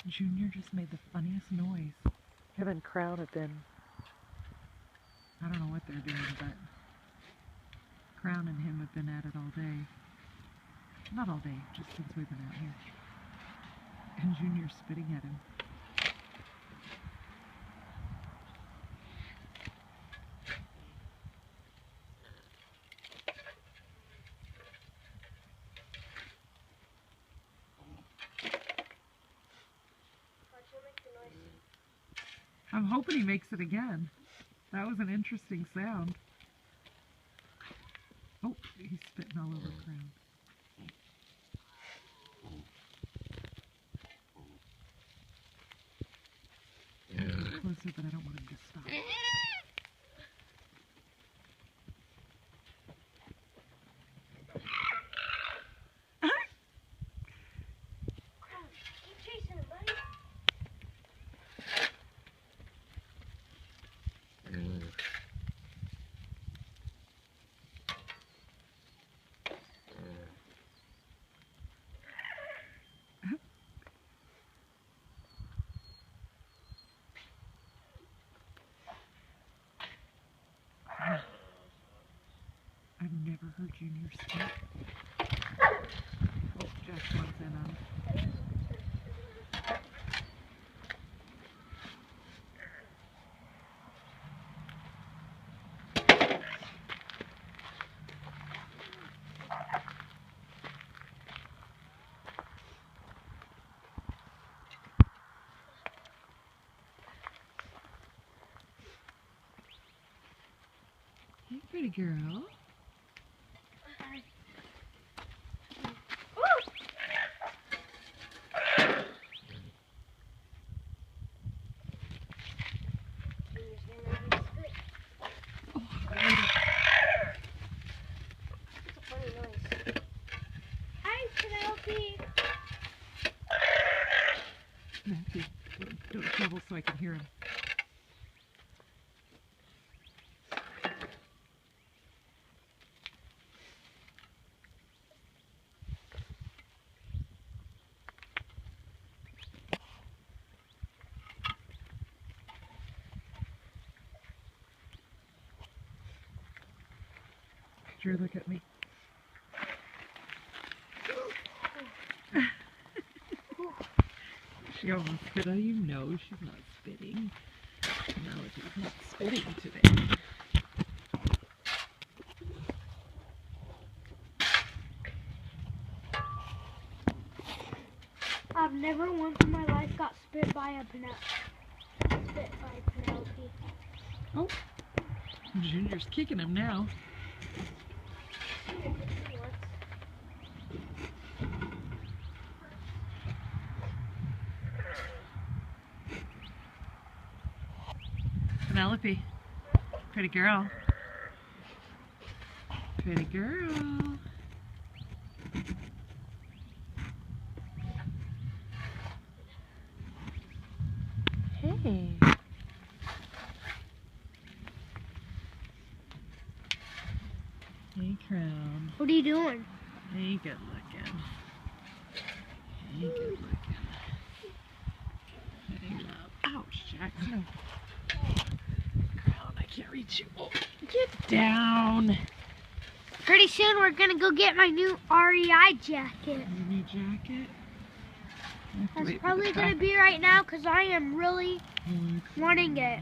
Junior just made the funniest noise. Him and Crown have been, I don't know what they're doing, but Crown and him have been at it all day. Not all day, just since we've been out here. And Junior's spitting at him. I'm hoping he makes it again. That was an interesting sound. Oh, he's spitting all over Crown. Closer, but I don't want him to stop. I've never heard Junior spit. Oh, Jack wants in on it. Hey, pretty girl. Matthew, don't shovel so I can hear him. Drew, look at me. She almost spit on you. No, she's not spitting. No, she's not spitting today. I've never once in my life got spit by a Penelope. Oh, Junior's kicking him now. Penelope, pretty girl. Pretty girl. Hey. Hey, Crown. What are you doing? Hey, good looking. Hey, good looking. Hey, love. Ouch, Jack. No. Crown, I can't reach you. Oh, get down. Pretty soon we're going to go get my new REI jacket. Your new jacket? That's probably going to be right now because I am really wanting it.